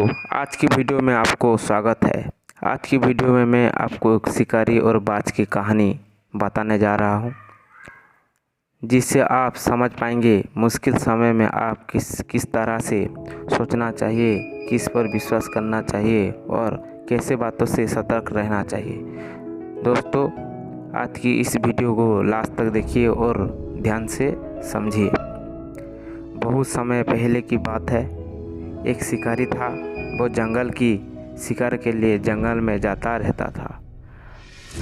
दोस्तों, आज की वीडियो में आपको स्वागत है। आज की वीडियो में मैं आपको एक शिकारी और बाज की कहानी बताने जा रहा हूं, जिससे आप समझ पाएंगे मुश्किल समय में आप किस तरह से सोचना चाहिए, किस पर विश्वास करना चाहिए और कैसे बातों से सतर्क रहना चाहिए। दोस्तों, आज की इस वीडियो को लास्ट तक देखिए और ध्यान से समझिए। बहुत समय पहले की बात है। एक शिकारी था। वो जंगल की शिकार के लिए जंगल में जाता रहता था।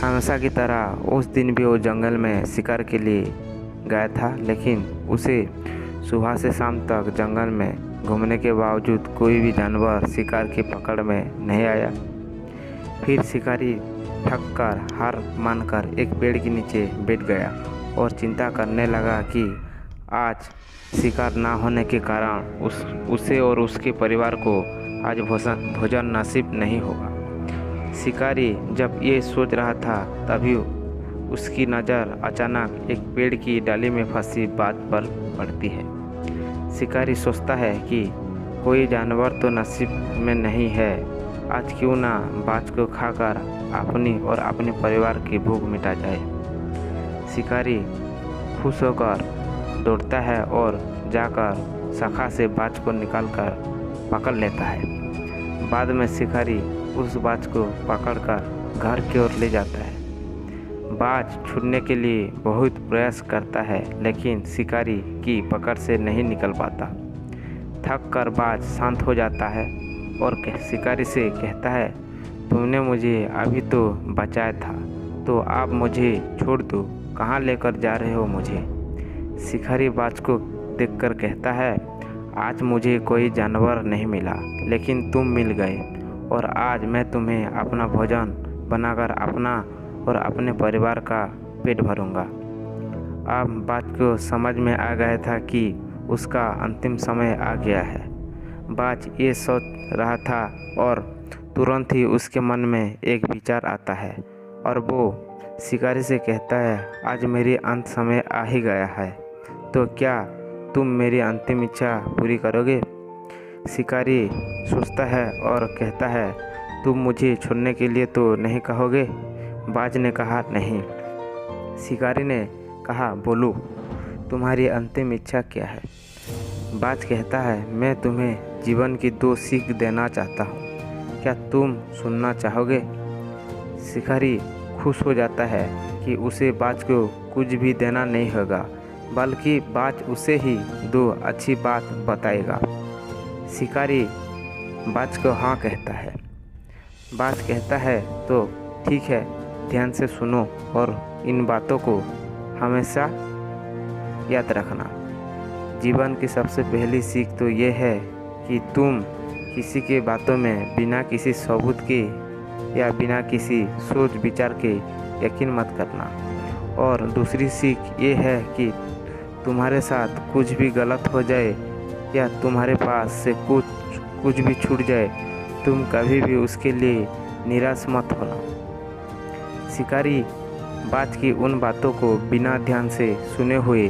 हमेशा की तरह उस दिन भी वो जंगल में शिकार के लिए गया था, लेकिन उसे सुबह से शाम तक जंगल में घूमने के बावजूद कोई भी जानवर शिकार की पकड़ में नहीं आया। फिर शिकारी थक कर हार मानकर एक पेड़ के नीचे बैठ गया और चिंता करने लगा कि आज शिकार ना होने के कारण उसे और उसके परिवार को आज भोजन नसीब नहीं होगा। शिकारी जब ये सोच रहा था, तभी उसकी नज़र अचानक एक पेड़ की डाली में फंसी बाज पर पड़ती है। शिकारी सोचता है कि कोई जानवर तो नसीब में नहीं है, आज क्यों ना बाज को खाकर अपनी और अपने परिवार की भूख मिटा जाए। शिकारी खुश होकर दौड़ता है और जाकर शाखा से बाज को निकालकर पकड़ लेता है। बाद में शिकारी उस बाज को पकड़कर घर की ओर ले जाता है। बाज छूटने के लिए बहुत प्रयास करता है, लेकिन शिकारी की पकड़ से नहीं निकल पाता। थक कर बाज शांत हो जाता है और शिकारी से कहता है, तुमने मुझे अभी तो बचाया था, तो आप मुझे छोड़ दो, कहाँ लेकर जा रहे हो मुझे। शिकारी बाज को देखकर कहता है, आज मुझे कोई जानवर नहीं मिला, लेकिन तुम मिल गए और आज मैं तुम्हें अपना भोजन बनाकर अपना और अपने परिवार का पेट भरूंगा। अब बाज को समझ में आ गया था कि उसका अंतिम समय आ गया है। बाज ये सोच रहा था और तुरंत ही उसके मन में एक विचार आता है और वो शिकारी से कहता है, आज मेरी अंत समय आ ही गया है, तो क्या तुम मेरी अंतिम इच्छा पूरी करोगे। शिकारी सोचता है और कहता है, तुम मुझे छोड़ने के लिए तो नहीं कहोगे। बाज ने कहा, नहीं। शिकारी ने कहा, बोलो, तुम्हारी अंतिम इच्छा क्या है। बाज कहता है, मैं तुम्हें जीवन की 2 सीख देना चाहता हूँ, क्या तुम सुनना चाहोगे। शिकारी खुश हो जाता है कि उसे बाज को कुछ भी देना नहीं होगा, बल्कि बाज उसे ही 2 अच्छी बात बताएगा। शिकारी बाज को हाँ कहता है। बाज कहता है, तो ठीक है, ध्यान से सुनो और इन बातों को हमेशा याद रखना। जीवन की सबसे पहली सीख तो ये है कि तुम किसी के बातों में बिना किसी सबूत के या बिना किसी सोच विचार के यकीन मत करना। और दूसरी सीख ये है कि तुम्हारे साथ कुछ भी गलत हो जाए या तुम्हारे पास से कुछ भी छूट जाए, तुम कभी भी उसके लिए निराश मत होना। शिकारी बाज की उन बातों को बिना ध्यान से सुने हुए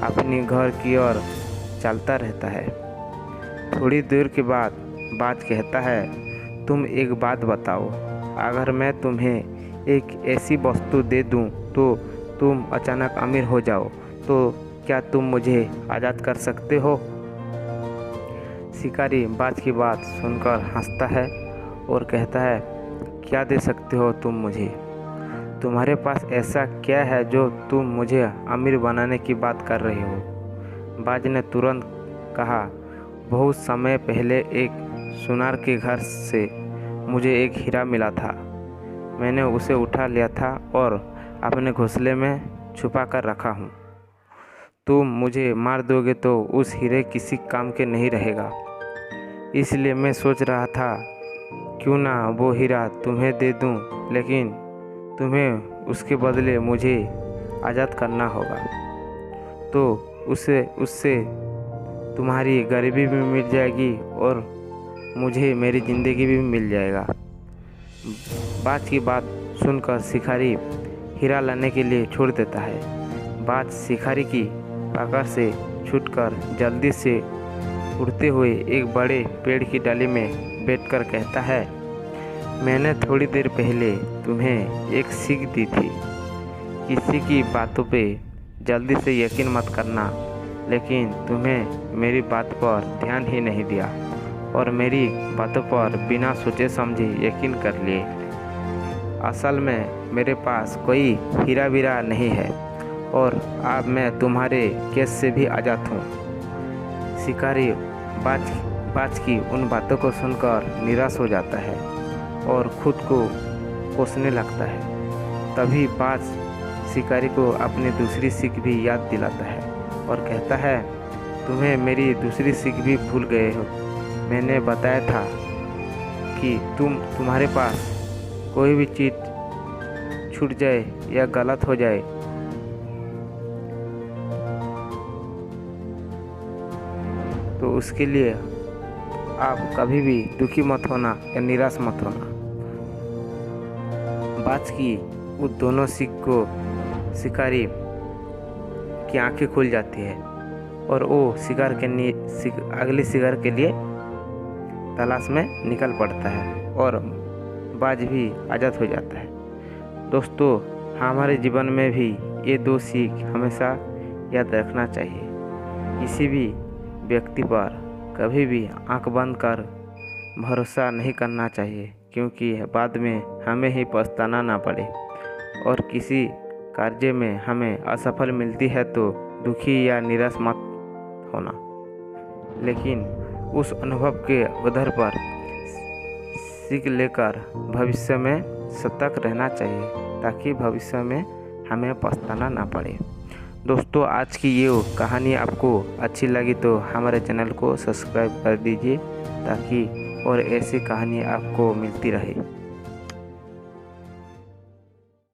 अपने घर की ओर चलता रहता है। थोड़ी देर के बाद बाज कहता है, तुम एक बात बताओ, अगर मैं तुम्हें एक ऐसी वस्तु दे दूं तो तुम अचानक अमीर हो जाओ, तो क्या तुम मुझे आज़ाद कर सकते हो। शिकारी बाज की बात सुनकर हंसता है और कहता है, क्या दे सकते हो तुम मुझे। तुम्हारे पास ऐसा क्या है जो तुम मुझे अमीर बनाने की बात कर रहे हो। बाज ने तुरंत कहा, बहुत समय पहले एक सुनार के घर से मुझे एक हीरा मिला था। मैंने उसे उठा लिया था और अपने घोंसले में छुपा कर रखा हूँ। तुम मुझे मार दोगे तो उस हीरे किसी काम के नहीं रहेगा, इसलिए मैं सोच रहा था क्यों ना वो हीरा तुम्हें दे दूं, लेकिन तुम्हें उसके बदले मुझे आज़ाद करना होगा, तो उससे तुम्हारी गरीबी भी मिट जाएगी और मुझे मेरी ज़िंदगी भी मिल जाएगा। बाज की बात सुनकर शिकारी हीरा लाने के लिए छोड़ देता है। बाज शिकारी की पकड़ से छूटकर जल्दी से उड़ते हुए एक बड़े पेड़ की डाली में बैठकर कहता है, मैंने थोड़ी देर पहले तुम्हें एक सीख दी थी, किसी की बातों पे जल्दी से यकीन मत करना, लेकिन तुम्हें मेरी बात पर ध्यान ही नहीं दिया और मेरी बातों पर बिना सोचे समझे यकीन कर लिए। असल में मेरे पास कोई हीरा वीरा नहीं है और अब मैं तुम्हारे केस से भी आज़ाद हूँ। शिकारी बाज की उन बातों को सुनकर निराश हो जाता है और खुद को कोसने लगता है। तभी बाज शिकारी को अपनी दूसरी सीख भी याद दिलाता है और कहता है, तुम्हें मेरी दूसरी सीख भी भूल गए हो। मैंने बताया था कि तुम्हारे पास कोई भी चीज़ छूट जाए या गलत हो जाए तो उसके लिए आप कभी भी दुखी मत होना या निराश मत होना। बाज की उन दोनों सीख को शिकारी की आंखें खुल जाती है और वो अगले शिकार के लिए तलाश में निकल पड़ता है और बाज भी आज़ाद हो जाता है। दोस्तों, हमारे जीवन में भी ये दो सीख हमेशा याद रखना चाहिए। किसी भी व्यक्ति पर कभी भी आंख बंद कर भरोसा नहीं करना चाहिए, क्योंकि बाद में हमें ही पछताना ना पड़े। और किसी कार्य में हमें असफल मिलती है तो दुखी या निराश मत होना, लेकिन उस अनुभव के आधार पर सीख लेकर भविष्य में सतर्क रहना चाहिए, ताकि भविष्य में हमें पछताना ना पड़े। दोस्तों, आज की ये कहानी आपको अच्छी लगी तो हमारे चैनल को सब्सक्राइब कर दीजिए, ताकि और ऐसी कहानी आपको मिलती रहे।